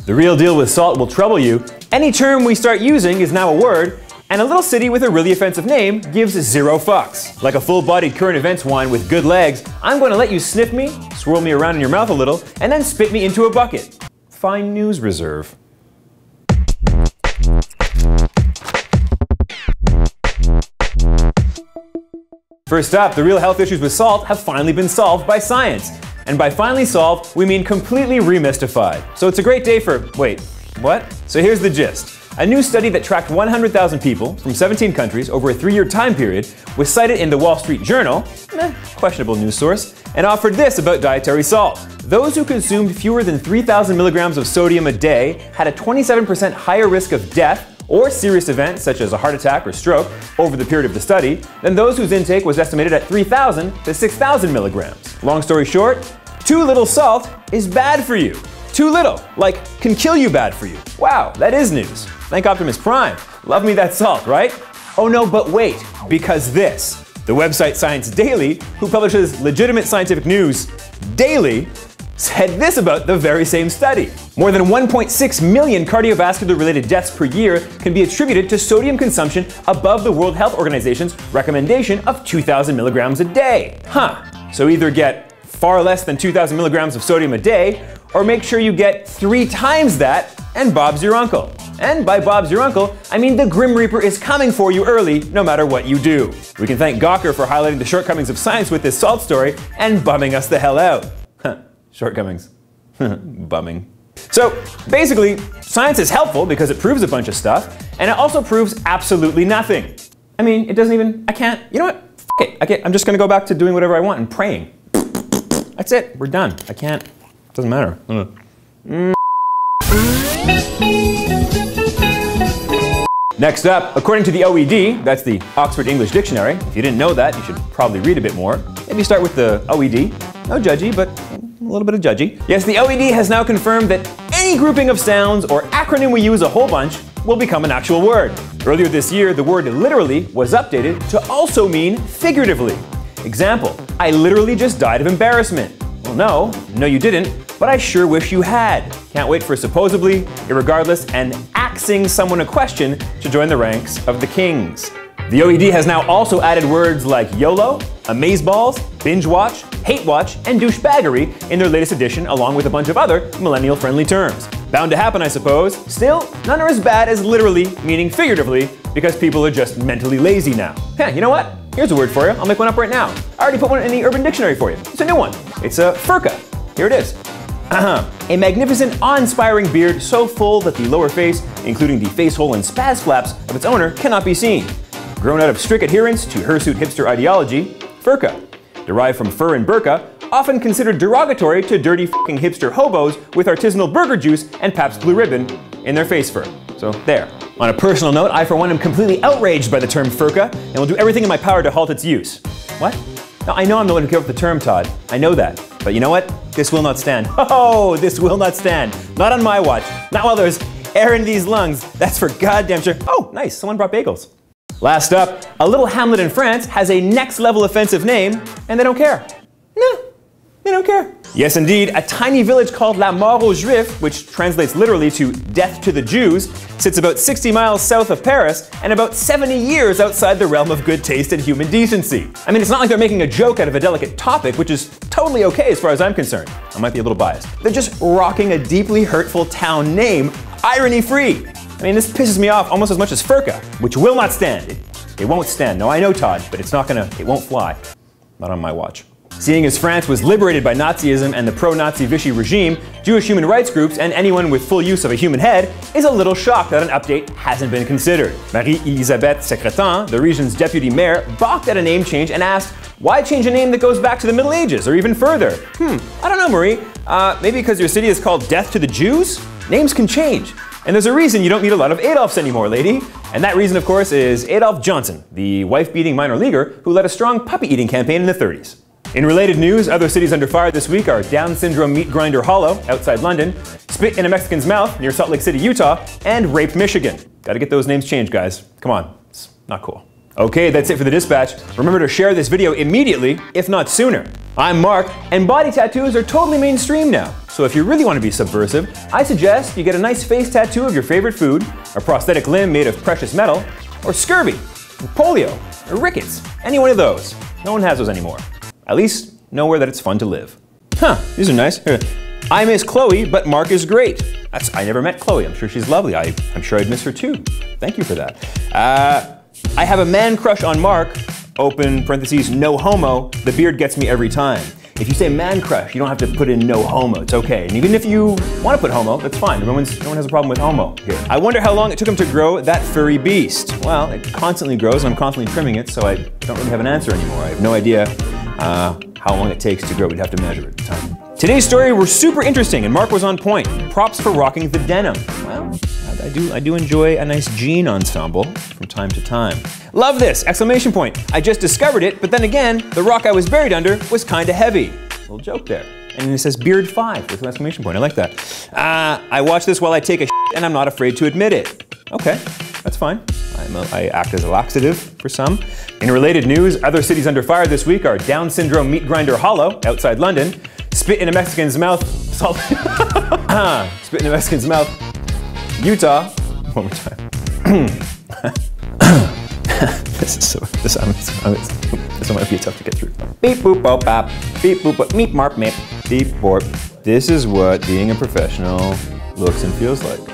The real deal with salt will trouble you. Any term we start using is now a word, and a little city with a really offensive name gives 0 fucks. Like a full-bodied current events wine with good legs, I'm going to let you sniff me, swirl me around in your mouth a little, and then spit me into a bucket. Fine news reserve. First up, the real health issues with salt have finally been solved by science. And by finally solved, we mean completely remystified. So it's a great day for, wait, what? So here's the gist. A new study that tracked 100,000 people from 17 countries over a 3-year time period was cited in the Wall Street Journal, questionable news source, and offered this about dietary salt. Those who consumed fewer than 3,000 milligrams of sodium a day had a 27% higher risk of death or serious events such as a heart attack or stroke over the period of the study than those whose intake was estimated at 3,000 to 6,000 milligrams. Long story short, too little salt is bad for you. Too little, like, can kill you bad for you. Wow, that is news. Thank Optimus Prime. Love me that salt, right? Oh no, but wait, because this. The website Science Daily, who publishes legitimate scientific news daily, said this about the very same study. More than 1.6 million cardiovascular-related deaths per year can be attributed to sodium consumption above the World Health Organization's recommendation of 2,000 milligrams a day. So either get far less than 2,000 milligrams of sodium a day, or make sure you get 3 times that, and Bob's your uncle. And by Bob's your uncle, I mean the Grim Reaper is coming for you early, no matter what you do. We can thank Gawker for highlighting the shortcomings of science with this salt story and bumming us the hell out. Shortcomings. Bumming. So basically, science is helpful because it proves a bunch of stuff, and it also proves absolutely nothing. I mean, it doesn't even, I can't, you know what? F it. I'm just gonna go back to doing whatever I want and praying. That's it, we're done. I can't, it doesn't matter. Next up, according to the OED, that's the Oxford English Dictionary. If you didn't know that, you should probably read a bit more. Maybe start with the OED. No judgy, but a little bit of judgy. Yes, the OED has now confirmed that any grouping of sounds or acronym we use a whole bunch will become an actual word. Earlier this year, the word literally was updated to also mean figuratively. Example, I literally just died of embarrassment. Well, no you didn't, but I sure wish you had. Can't wait for supposedly, irregardless, and axing someone a question to join the ranks of the kings. The OED has now also added words like YOLO, amazeballs, binge watch, hate watch, and douchebaggery in their latest edition, along with a bunch of other millennial-friendly terms. Bound to happen, I suppose. Still, none are as bad as literally, meaning figuratively, because people are just mentally lazy now. You know what? Here's a word for you. I'll make one up right now. I already put one in the Urban Dictionary for you. It's a new one. It's a furka. Here it is. A magnificent, awe-inspiring beard so full that the lower face, including the face hole and spaz flaps of its owner, cannot be seen. Grown out of strict adherence to hirsute hipster ideology, furka. Derived from fur and burqa, often considered derogatory to dirty fucking hipster hobos with artisanal burger juice and Pabst Blue Ribbon in their face fur. So there. On a personal note, I for one am completely outraged by the term furka and will do everything in my power to halt its use. What? No, I know I'm the one who came up with the term, Todd. I know that. But you know what? This will not stand. Oh, this will not stand. Not on my watch. Not while there's air in these lungs. That's for goddamn sure. Oh, nice. Someone brought bagels. Last up, a little hamlet in France has a next-level offensive name, and they don't care. No, they don't care. Yes, indeed, a tiny village called La Mort aux Juifs, which translates literally to death to the Jews, sits about 60 miles south of Paris and about 70 years outside the realm of good taste and human decency. I mean, it's not like they're making a joke out of a delicate topic, which is totally okay as far as I'm concerned. I might be a little biased. They're just rocking a deeply hurtful town name, irony-free. I mean, this pisses me off almost as much as furka, which will not stand. It won't stand. No, I know, Todd, but it won't fly. Not on my watch. Seeing as France was liberated by Nazism and the pro-Nazi Vichy regime, Jewish human rights groups and anyone with full use of a human head is a little shocked that an update hasn't been considered. Marie-Elisabeth Secretan, the region's deputy mayor, balked at a name change and asked, why change a name that goes back to the Middle Ages or even further? I don't know, Marie. Maybe because your city is called Death to the Jews? Names can change. And there's a reason you don't need a lot of Adolfs anymore, lady. And that reason, of course, is Adolf Johnson, the wife-beating minor leaguer who led a strong puppy-eating campaign in the 30s. In related news, other cities under fire this week are Down Syndrome Meat Grinder Hollow, outside London, Spit in a Mexican's Mouth, near Salt Lake City, Utah, and Raped, Michigan. Gotta get those names changed, guys. Come on, it's not cool. Okay, that's it for the dispatch. Remember to share this video immediately, if not sooner. I'm Mark, and body tattoos are totally mainstream now. So if you really want to be subversive, I suggest you get a nice face tattoo of your favorite food, a prosthetic limb made of precious metal, or scurvy, or polio, or rickets. Any one of those. No one has those anymore. At least nowhere that it's fun to live. Huh, these are nice. Here. I miss Chloe, but Mark is great. I never met Chloe. I'm sure she's lovely. I'm sure I'd miss her too. Thank you for that. I have a man crush on Mark, open parentheses, no homo, the beard gets me every time. If you say man crush, you don't have to put in no homo, it's okay. And even if you want to put homo, that's fine. No one has a problem with homo here. I wonder how long it took him to grow that furry beast. Well, it constantly grows and I'm constantly trimming it, so I don't really have an answer anymore. I have no idea how long it takes to grow. We'd have to measure it at the time. Today's story was super interesting and Mark was on point. Props for rocking the denim. Well, I do enjoy a nice jean ensemble from time to time. Love this! Exclamation point. I just discovered it, but then again, the rock I was buried under was kinda heavy. Little joke there. And it says beard 5 with an exclamation point. I like that. I watch this while I take a shit and I'm not afraid to admit it. Okay, that's fine. I act as a laxative for some. In related news, other cities under fire this week are Down syndrome meat grinder Hollow outside London, spit in a Mexican's mouth, salt. Spit in a Mexican's mouth, Utah. One more time. This one might be tough to get through. Beep boop bop bop. Beep boop bop. Meep marp mip. Beep borp. This is what being a professional looks and feels like.